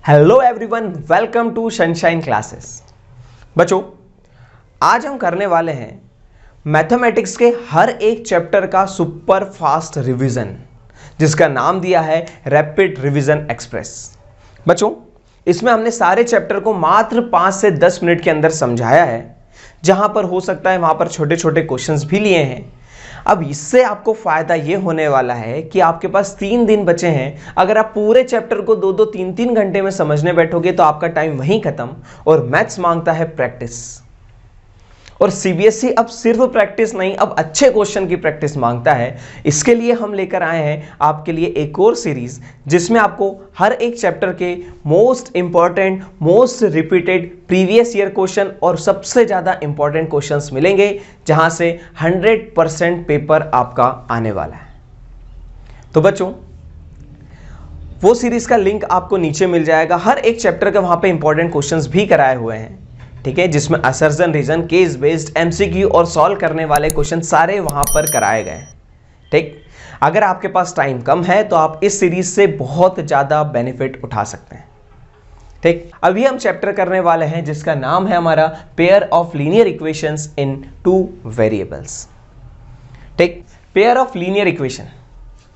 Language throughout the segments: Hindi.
Hello everyone, welcome to Sunshine classes. बच्चों, आज हम करने वाले हैं मैथमेटिक्स के हर एक चैप्टर का सुपर फास्ट रिवीजन, जिसका नाम दिया है रैपिड रिवीजन एक्सप्रेस। बच्चों, इसमें हमने सारे चैप्टर को मात्र 5 से 10 मिनट के अंदर समझाया है। जहां पर हो सकता है वहां पर छोटे छोटे क्वेश्चंस भी लिए हैं। अब इससे आपको फायदा ये होने वाला है कि आपके पास 3 दिन बचे हैं। अगर आप पूरे चैप्टर को 2-2, 3-3 घंटे में समझने बैठोगे तो आपका टाइम वहीं खत्म। और मैथ्स मांगता है प्रैक्टिस, और सीबीएसई अब सिर्फ प्रैक्टिस नहीं, अब अच्छे क्वेश्चन की प्रैक्टिस मांगता है। इसके लिए हम लेकर आए हैं आपके लिए एक और सीरीज, जिसमें आपको हर एक चैप्टर के most important, most repeated previous year question और सबसे ज्यादा इंपॉर्टेंट क्वेश्चंस मिलेंगे, जहां से 100% पेपर आपका आने वाला है। तो बच्चों, वो सीरीज का लिंक आपको नीचे मिल जाएगा। हर एक चैप्टर के वहां पे इंपॉर्टेंट क्वेश्चंस भी कराए हुए हैं, ठीक है, जिसमें असर्जन, रीजन, केस बेस्ड, एमसीक्यू और सॉल्व करने वाले क्वेश्चन सारे वहां पर कराए गए हैं। ठीक, अगर आपके पास टाइम कम है तो आप इस सीरीज से बहुत ज्यादा बेनिफिट उठा सकते हैं। ठीक, अभी हम चैप्टर करने वाले हैं जिसका नाम है हमारा pair of linear equations in 2 variables. ठीक, पेयर ऑफ लीनियर इक्वेशन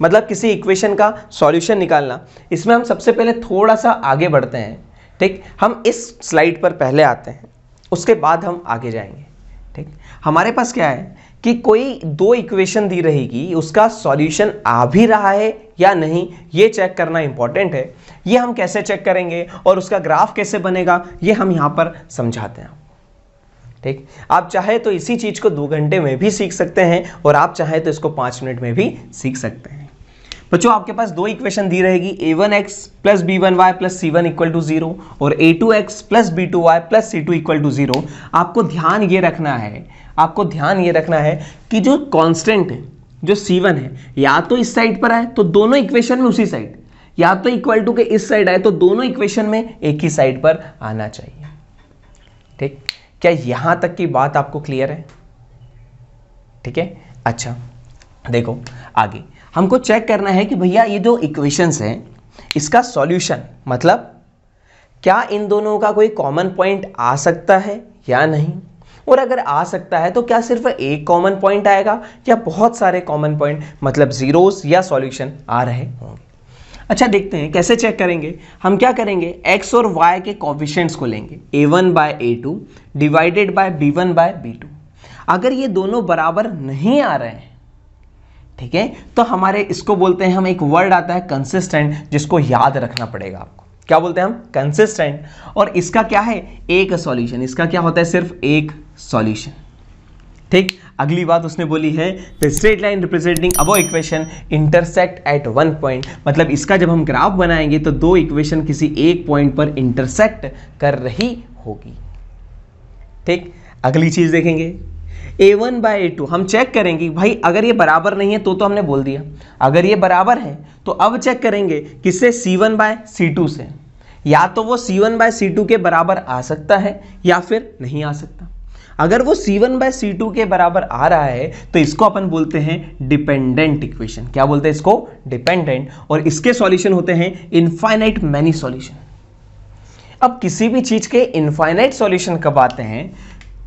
मतलब किसी इक्वेशन का सॉल्यूशन निकालना। इसमें हम सबसे पहले थोड़ा सा आगे बढ़ते हैं। ठीक, हम इस स्लाइड पर पहले आते हैं, उसके बाद हम आगे जाएंगे। ठीक, हमारे पास क्या है कि कोई 2 इक्वेशन दी रहेगी, उसका सॉल्यूशन आ भी रहा है या नहीं, ये चेक करना इंपॉर्टेंट है। ये हम कैसे चेक करेंगे और उसका ग्राफ कैसे बनेगा, ये हम यहां पर समझाते हैं। ठीक, आप चाहे तो इसी चीज को 2 घंटे में भी सीख सकते हैं, और आप चाहे तो इसको 5 मिनट में भी सीख सकते हैं। बच्चों, आपके पास 2 इक्वेशन दी रहेगी, a1x plus b1y plus c1 equal to 0 और a2x plus b2y plus c2 equal to 0। आपको ध्यान ये रखना है कि जो कांस्टेंट है, जो c1 है, या तो इस साइड पर आए तो दोनों इक्वेशन में उसी साइड, या तो इक्वल टू के इस साइड आए तो दोनों इक्वेशन में एक ही साइड पर आना चाहिए। ठीक, क्या यहां तक की बात आपको क्लियर है? ठीक है, अच्छा देखो, आगे हमको चेक करना है कि भैया ये जो इक्वेशंस हैं, इसका सॉल्यूशन मतलब क्या इन दोनों का कोई कॉमन पॉइंट आ सकता है या नहीं, और अगर आ सकता है तो क्या सिर्फ एक कॉमन पॉइंट आएगा या बहुत सारे कॉमन पॉइंट मतलब जीरोस या सॉल्यूशन आ रहे होंगे। अच्छा, देखते हैं कैसे चेक करेंगे। हम क्या करेंगे, x और y के कोएफिशिएंट्स को लेंगे, a1 by a2 divided by b1 by b2। अगर ये दोनों बराबर नहीं आ रहे हैं, ठीक है, तो हमारे इसको बोलते हैं, हम एक वर्ड आता है कंसिस्टेंट, जिसको याद रखना पड़ेगा आपको। क्या बोलते हैं हम? कंसिस्टेंट। और इसका क्या है? एक सॉल्यूशन। इसका क्या होता है? सिर्फ एक सॉल्यूशन। ठीक, अगली बात उसने बोली है, the straight line representing above equation intersect at 1 point. मतलब इसका जब हम ग्राफ बनाएंगे तो 2 इक्वेशन किसी एक पॉइंट पर इंटरसेक्ट कर रही होगी। ठीक, अगली चीज देखेंगे, a1 बाय a2 हम चेक करेंगे। भाई अगर ये बराबर नहीं है तो हमने बोल दिया, अगर ये बराबर है तो अब चेक करेंगे किससे, c1 बाय c2 से। या तो वो c1 बाय c2 के बराबर आ सकता है या फिर नहीं आ सकता। अगर वो c1 बाय c2 के बराबर आ रहा है तो इसको अपन बोलते हैं डिपेंडेंट इक्वेशन। क्या बोलते हैं इसको? डिपेंडेंट। और इसके सॉल्यूशन होते हैं इनफाइनाइट मैनी सॉल्यूशन। अब किसी भी चीज के इनफाइनाइट सॉल्यूशन कब आते हैं?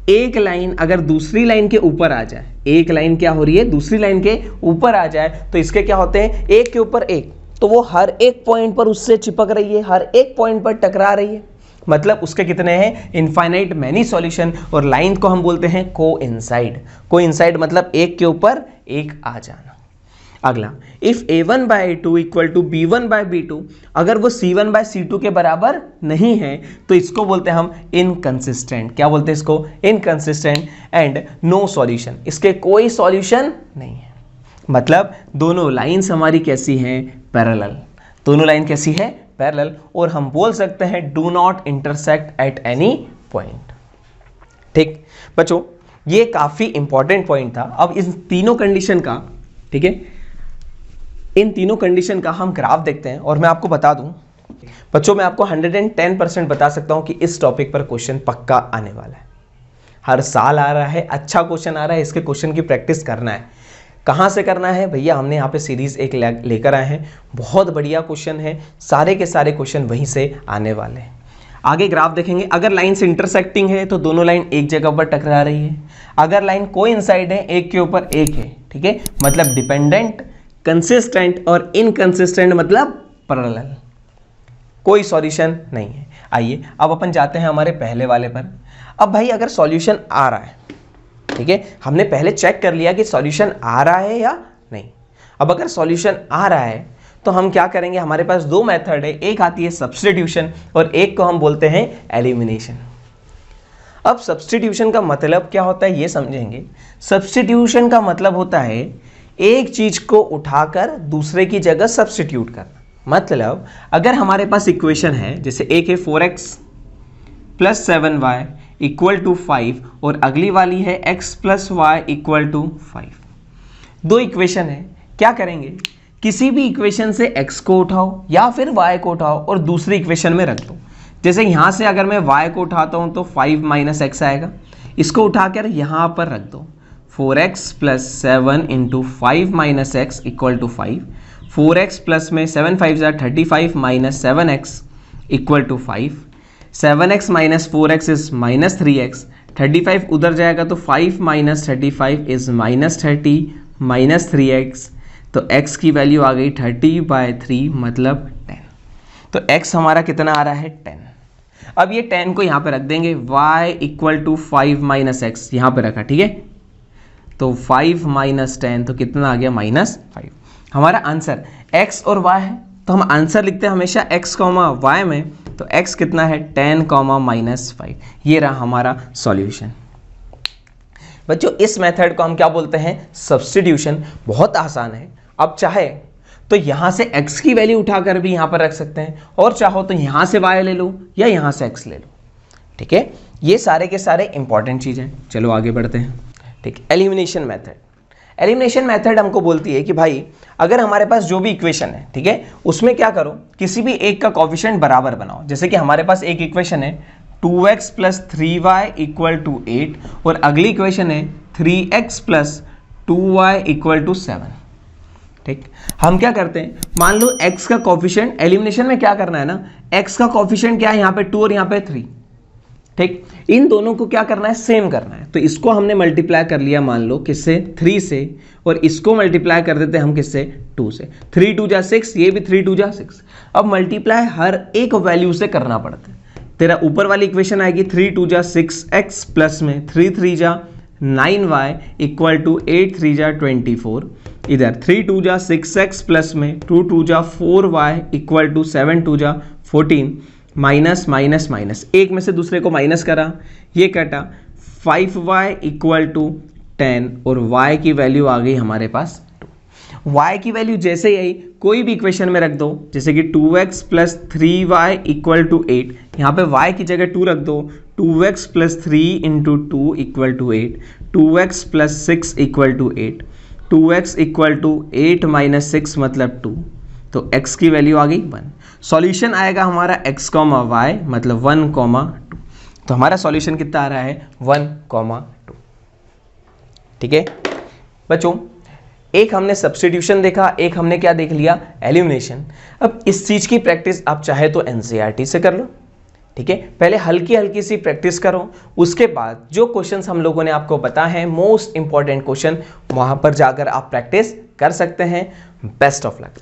एक लाइन अगर दूसरी लाइन के ऊपर आ जाए, एक लाइन क्या हो रही है, दूसरी लाइन के ऊपर आ जाए, तो इसके क्या होते हैं, एक के ऊपर एक, तो वो हर एक पॉइंट पर उससे चिपक रही है, हर एक पॉइंट पर टकरा रही है। मतलब उसके कितने हैं? Infinite many solution. और लाइन को हम बोलते हैं कोइंसाइड। कोइंसाइड मतलब एक के ऊपर एक आ जाना। अगला, if a1 by a2 equal to b1 by b2, अगर वो c1 बाय c2 के बराबर नहीं है तो इसको बोलते हैं हम इनकंसिस्टेंट। क्या बोलते हैं इसको? इनकंसिस्टेंट। एंड नो सॉल्यूशन, इसके कोई सॉल्यूशन नहीं है। मतलब दोनों लाइंस हमारी कैसी हैं? पैरेलल। दोनों लाइन कैसी है? पैरेलल। और हम बोल सकते हैं do not intersect at any point. ठीक बच्चों, ये काफी इंपॉर्टेंट पॉइंट था। अब इन तीनों कंडीशन का, ठीक है, इन तीनों कंडीशन का हम ग्राफ देखते हैं। और मैं आपको बता दूं बच्चों, मैं आपको 110% बता सकता हूं कि इस टॉपिक पर क्वेश्चन पक्का आने वाला है। हर साल आ रहा है, अच्छा क्वेश्चन आ रहा है, इसके क्वेश्चन की प्रैक्टिस करना है। कहाँ से करना है भैया, हमने यहाँ पे सीरीज एक लेकर आए हैं, बहुत बढ़िया क्वेश्चन है, सारे के सारे क्वेश्चन वहीं से आने वाले हैं। आगे ग्राफ देखेंगे, अगर लाइन्स इंटरसेक्टिंग है तो दोनों लाइन एक जगह पर टकरा रही है, अगर लाइन कोइंसाइड है एक के ऊपर एक है, ठीक है, मतलब डिपेंडेंट, कंसिस्टेंट और इनकंसिस्टेंट मतलब पैरेलल, कोई सॉल्यूशन नहीं है। आइए अब अपन जाते हैं हमारे पहले वाले पर। अब भाई अगर सॉल्यूशन आ रहा है, ठीक है, हमने पहले चेक कर लिया कि सॉल्यूशन आ रहा है या नहीं। अब अगर सॉल्यूशन आ रहा है तो हम क्या करेंगे, हमारे पास दो मेथड है, एक आती है सब्स्टिट्यूशन और एक को हम बोलते हैं एलिमिनेशन। अब सब्स्टिट्यूशन का मतलब क्या होता है ये समझेंगे। सब्स्टिट्यूशन का मतलब होता है एक चीज को उठाकर दूसरे की जगह सब्स्टिट्यूट करना। मतलब अगर हमारे पास इक्वेशन है, जैसे एक है 4x + 7y = 5 और अगली वाली है x + y = 5, दो इक्वेशन है, क्या करेंगे, किसी भी इक्वेशन से x को उठाओ या फिर y को उठाओ और दूसरी इक्वेशन में रख दो। जैसे यहाँ से अगर मैं y को उठाता हूँ तो 5 - x आएगा, इसको उठाकर यहाँ पर रख दो, 4x + 7 × 5 - x = 5, 4x प्लस में 7 5 35 - 7x = 5, 7x - 4x is -3x, 35 उधर जाएगा तो 5 - 35 इज -30 - 3x, तो x की वैल्यू आ गई 30/3 मतलब 10। तो x हमारा कितना आ रहा है 10। अब ये 10 को यहाँ पे रख देंगे, y = 5 - x यहाँ पे रखा, ठीक है, तो 5 - 10 तो कितना आ गया -5। हमारा आंसर x और y है तो हम आंसर लिखते हैं हमेशा x, y में, तो x कितना है 10, -5। ये रहा हमारा सॉल्यूशन। बच्चों इस मेथड को हम क्या बोलते हैं, सब्स्टिट्यूशन। बहुत आसान है। अब चाहे तो यहां से x की वैल्यू उठाकर भी यहां पर रख सकते हैं और चाहो तो यहां से y ले लो या यहां से x ले लो, ठीक है। ये सारे के सारे इंपॉर्टेंट चीजें। चलो आगे बढ़ते हैं, ठीक। एलिमिनेशन मेथड, एलिमिनेशन मेथड हमको बोलती है कि भाई अगर हमारे पास जो भी इक्वेशन है, ठीक है, उसमें क्या करो, किसी भी एक का कोएफिशिएंट बराबर बनाओ। जैसे कि हमारे पास एक इक्वेशन है 2x + 3y = 8 और अगली इक्वेशन है 3x + 2y = 7, ठीक। हम क्या करते हैं, मान लो x का कोएफिशिएंट, एलिमिनेशन में क्या करना है ना, x का कोएफिशिएंट क्या है, यहाँ पे 2 और यहाँ पे 3, ठीक। इन दोनों को क्या करना है, सेम करना है। तो इसको हमने मल्टीप्लाई कर लिया, मान लो किससे, 3 से, और इसको मल्टीप्लाई कर देते हैं हम किससे, 2 से। 3 2 जा 6, ये भी 3 2 जा 6। अब मल्टीप्लाई हर एक वैल्यू से करना पड़ता है। तेरा ऊपर वाली इक्वेशन आएगी 3 2 जा 6x प्लस में 3 3 जा 9y = 8 3 जा 24। इधर 3 2 जा 6x प्लस में 2 2 जा 4y = 7 2 जा 14, माइनस माइनस माइनस, एक में से दूसरे को माइनस करा, ये कटा, 5y = 10 और y की वैल्यू आ गई हमारे पास 2। y की वैल्यू जैसे यही कोई भी इक्वेशन में रख दो, जैसे कि 2x + 3y = 8, यहाँ पे y की जगह 2 रख दो, 2x + 3 × 2 = 8, 2x + 6 = 8, 2x = 8 - 6 मतलब 2, तो x की वैल्यू आ गई 1। सॉल्यूशन आएगा हमारा x, y मतलब 1, 2। तो हमारा सॉल्यूशन कितना आ रहा है 1, 2, ठीक है बच्चों। एक हमने सब्स्टिट्यूशन देखा, एक हमने क्या देख लिया, एलिमिनेशन। अब इस चीज की प्रैक्टिस आप चाहे तो एनसीईआरटी से कर लो, ठीक है। पहले हल्की हल्की सी प्रैक्टिस करो, उसके बाद जो क्वेश्चंस हम लोगों ने आपको बताए हैं, मोस्ट इंपॉर्टेंट क्वेश्चन, वहां पर जाकर आप प्रैक्टिस कर सकते हैं। Best of luck.